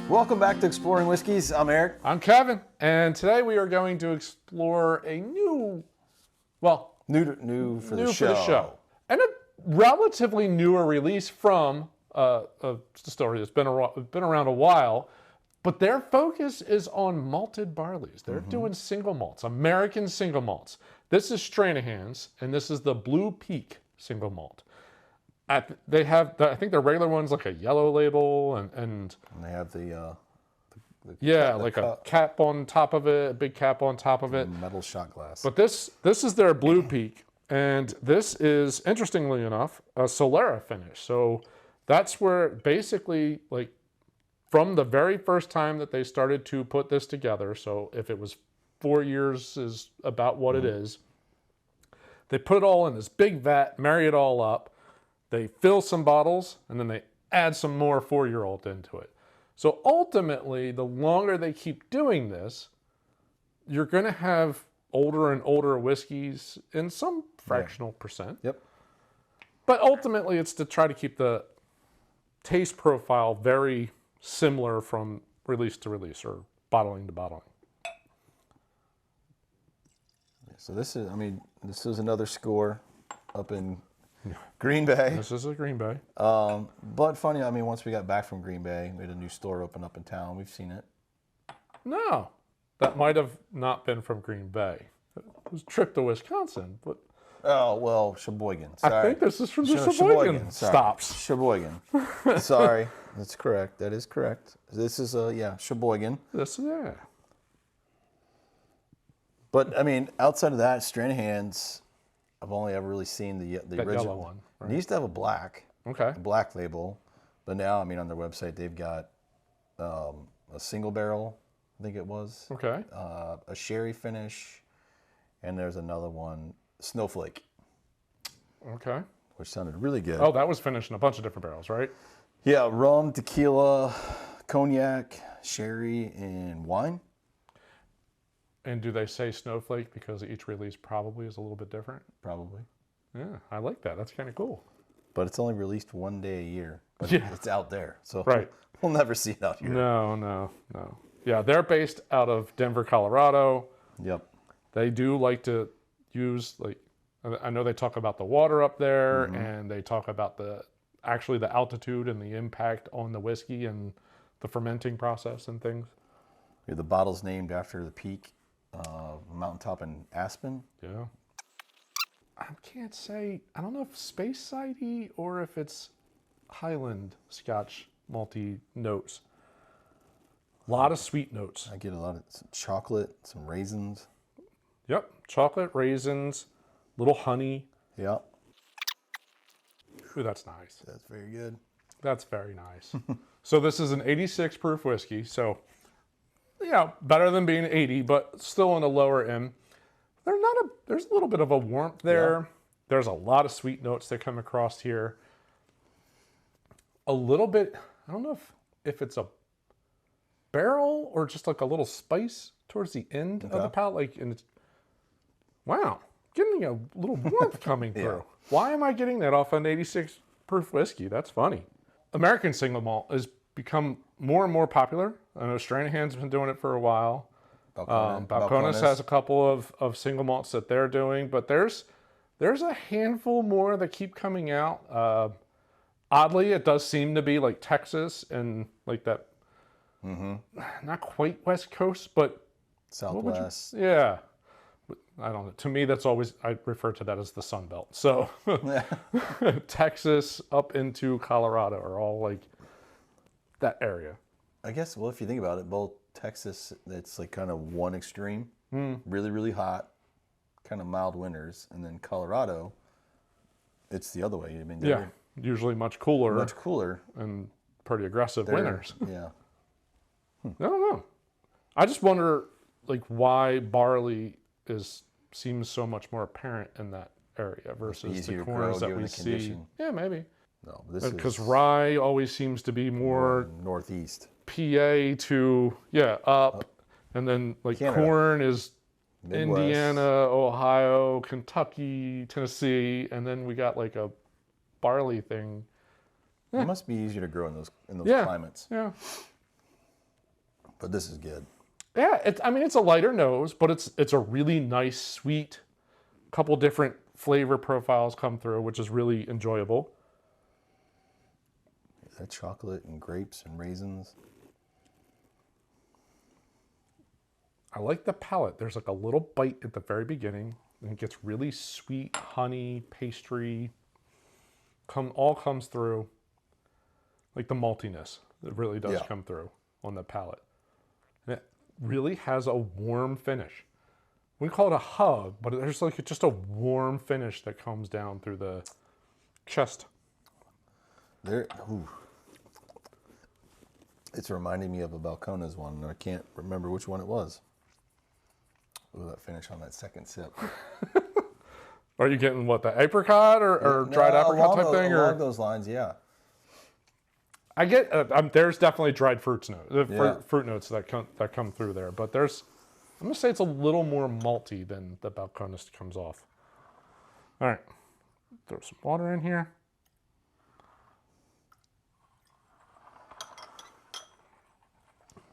Welcome back to Exploring Whiskeys. I'm Eric. I'm Kevin, and today we are going to explore a new for the show. And a relatively newer release from a distillery that's been around a while, but their focus is on malted barleys. They're doing single malts, American single malts. This is Stranahan's, and this is the Blue Peak single malt. They have, I think their regular one's like a yellow label, and they have the a cap on top of it, a big cap on top of it. Metal shot glass. But this is their Blue Peak, and this is, interestingly enough, a solera finish. So that's where basically, like, from the very first time that they started to put this together, so if it was 4 years is about what it is, they put it all in this big vat, marry it all up, they fill some bottles, and then they add some more 4-year-old into it. So ultimately, the longer they keep doing this, you're going to have older and older whiskeys in some fractional percent. Yep. But ultimately, it's to try to keep the taste profile very similar from release to release or bottling to bottling. So this is another score up in Green Bay. This is a Green Bay. But funny, once we got back from Green Bay, we had a new store open up in town. We've seen it. No, that might have not been from Green Bay. It was a trip to Wisconsin, but... Oh, well, Sheboygan. Sorry. I think this is from the Sheboygan stops. Sheboygan. Sorry. That's correct. That is correct. This is, Sheboygan. Yeah. But, outside of that, Stranahan's, I've only ever really seen the original yellow one. Right? They used to have a black label. But now, on their website, they've got a single barrel, I think it was. Okay. A sherry finish, and there's another one, Snowflake. Okay. Which sounded really good. Oh, that was finished in a bunch of different barrels, right? Yeah, rum, tequila, cognac, sherry, and wine. And do they say Snowflake because each release probably is a little bit different? Probably. Yeah, I like that. That's kind of cool. But it's only released one day a year. But it's out there. So we'll never see it out here. No. Yeah, they're based out of Denver, Colorado. Yep. They do like to use, I know they talk about the water up there, and they talk about the altitude and the impact on the whiskey and the fermenting process and things. Yeah, the bottle's named after the peak, mountaintop in Aspen. Yeah. I can't say, I don't know if Space Sidey or if it's Highland Scotch malty notes. A lot of sweet notes. I get a lot of chocolate, some raisins. Yep, chocolate, raisins, little honey. Yep. Ooh, that's nice. That's very good. That's very nice. So this is an 86 proof whiskey. So, better than being 80, but still on the lower end. There's a little bit of a warmth there. Yeah. There's a lot of sweet notes that come across here. A little bit, I don't know if it's a barrel or just like a little spice towards the end of the palate. And it's, wow, getting a little warmth coming through. Why am I getting that off an 86 proof whiskey? That's funny. American single malt has become more and more popular. I know Stranahan's been doing it for a while. Balcones has a couple of single malts that they're doing, but there's a handful more that keep coming out. Oddly, it does seem to be like Texas and like that, not quite West Coast, but Southwest. Yeah. I don't know. To me, I refer to that as the Sun Belt. So Texas up into Colorado are all like that area. I guess, well, if you think about it, both Texas, it's like kind of one extreme, really, really hot, kind of mild winters. And then Colorado, it's the other way. Usually much cooler. Much cooler. And pretty aggressive winters. Yeah. I don't know. I just wonder, why barley seems so much more apparent in that area versus the corns that we see. Yeah, maybe. No, this because rye always seems to be more northeast. PA to up, and then Canada. Corn is Midwest. Indiana, Ohio, Kentucky, Tennessee, and then we got a barley thing. It must be easier to grow in those climates. Yeah. But this is good. Yeah, I mean, it's a lighter nose, but it's a really nice, sweet, couple different flavor profiles come through, which is really enjoyable. That chocolate and grapes and raisins. I like the palate. There's like a little bite at the very beginning, and it gets really sweet, honey, pastry, all comes through. Like the maltiness, it really does come through on the palate. And it really has a warm finish. We call it a hug, but there's like just a warm finish that comes down through the chest. It's reminding me of a Balcones one, and I can't remember which one it was. Ooh, that finish on that second sip. Are you getting what, the apricot or dried apricot type thing? Along those lines, yeah. I get there's definitely dried fruit notes that come through there, but I'm gonna say it's a little more malty than the Balcones comes off. All right, throw some water in here.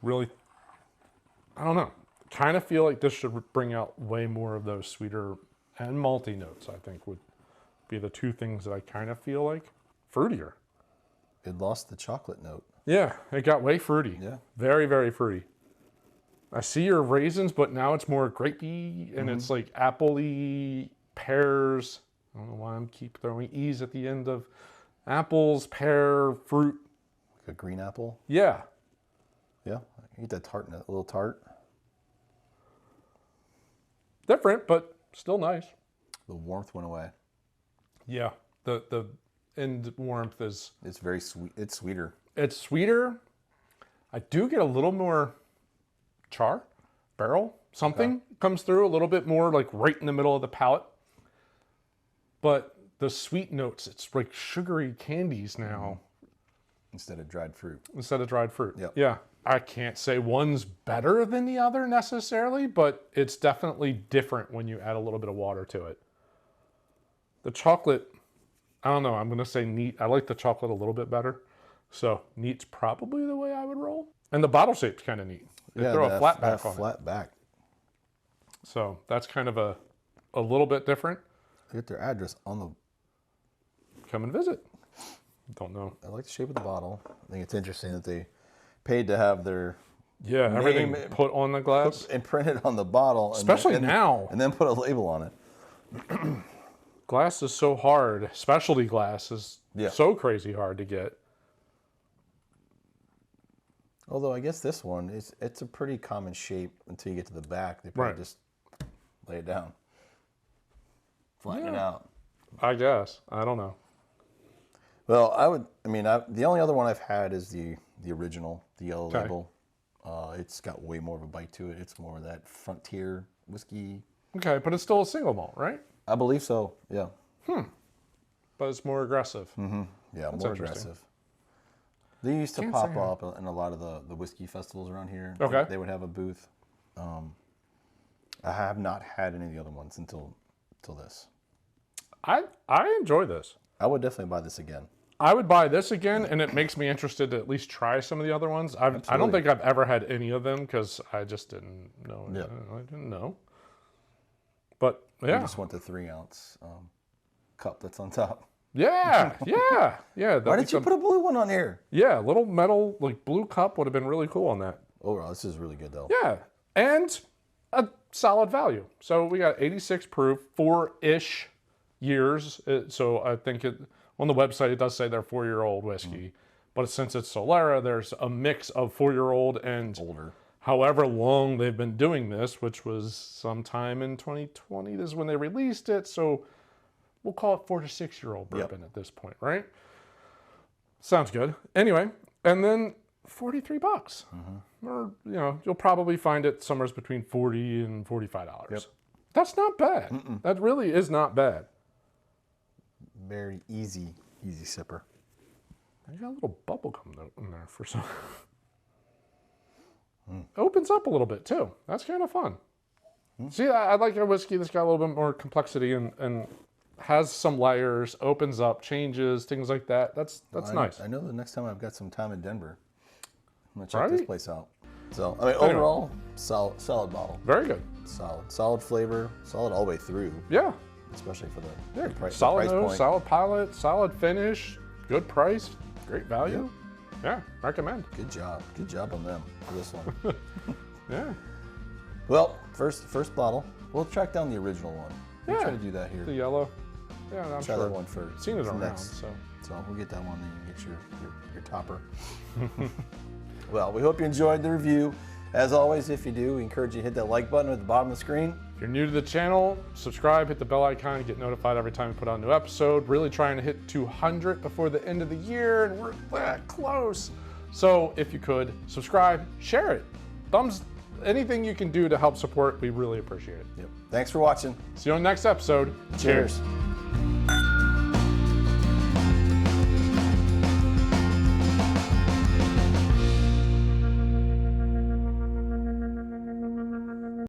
Really, I don't know. Kind of feel like this should bring out way more of those sweeter and malty notes. I think would be the two things that I kind of feel like. Fruitier. It lost the chocolate note. Yeah, it got way fruity. Yeah. Very, very fruity. I see your raisins, but now it's more grapey, and it's like appley, pears. I don't know why I'm keep throwing E's at the end of apples, pear, fruit. Like a green apple. Yeah. Yeah, you get that tart, a little tart. Different, but still nice. The warmth went away. Yeah, the end warmth is... It's very sweet. It's sweeter. It's sweeter. I do get a little more char, barrel, something comes through a little bit more like right in the middle of the palate. But the sweet notes, it's like sugary candies now. Instead of dried fruit. Yep. Yeah. I can't say one's better than the other necessarily, but it's definitely different when you add a little bit of water to it. The chocolate, I don't know, I'm going to say neat. I like the chocolate a little bit better. So neat's probably the way I would roll. And the bottle shape's kind of neat. They throw a flat back on it. Flat back. So that's kind of a little bit different. They get their address on the... Come and visit. Don't know. I like the shape of the bottle. I think it's interesting that they paid to have their everything put on the glass. Imprinted on the bottle. Especially now. And then put a label on it. Glass is so hard. Specialty glass is so crazy hard to get. Although I guess this one, it's a pretty common shape until you get to the back. They probably just lay it down. Flatten it out. I guess. I don't know. Well, the only other one I've had is the original, the yellow label. It's got way more of a bite to it. It's more of that frontier whiskey. Okay, but it's still a single malt, right? I believe so, yeah. But it's more aggressive. Mm-hmm. Yeah, that's more aggressive. They used to pop up in a lot of the whiskey festivals around here. Okay. They would have a booth. I have not had any of the other ones until this. I enjoy this. I would definitely buy this again. I would buy this again, and it makes me interested to at least try some of the other ones. I don't think I've ever had any of them because I just didn't know. Yeah. I didn't know. But yeah. I just want the 3-ounce cup that's on top. Yeah. Why did you put a blue one on here? Yeah, a little metal, like blue cup would have been really cool on that. Overall, this is really good though. Yeah, and a solid value. So we got 86 proof, 4-ish years. So I think on the website it does say they're 4-year-old whiskey. But since it's Solera, there's a mix of 4-year-old and older. However long they've been doing this, which was sometime in 2020. This is when they released it. So we'll call it 4 to 6-year-old bourbon at this point, right? Sounds good. Anyway, and then $43. Or, you'll probably find it somewhere between $40 and $45. Yep. That's not bad. That really is not bad. Very easy sipper. I got a little bubble gum in there for some. Opens up a little bit too. That's kind of fun. See, I like a whiskey that's got a little bit more complexity and has some layers, opens up, changes, things like that. That's nice. I know the next time I've got some time in Denver, I'm going to check this place out. So, I mean, overall, solid bottle. Very good. Solid flavor, solid all the way through. Yeah. Especially for the solid price nose, point. solid palate, solid finish, good price, great value. Yeah, recommend. Good job on them for this one. Yeah. Well, first bottle. We'll track down the original one. We'll try to do that here. The yellow. Yeah, I'm Try sure. that one first. Seen it around, next. so we'll get that one, then you can get your topper. Well, we hope you enjoyed the review. As always, if you do, we encourage you to hit that like button at the bottom of the screen. if you're new to the channel, subscribe, hit the bell icon, get notified every time we put out a new episode. Really trying to hit 200 before the end of the year, and we're that close. So if you could, subscribe, share it. Anything you can do to help support, we really appreciate it. Yep. Thanks for watching. See you on the next episode. Cheers.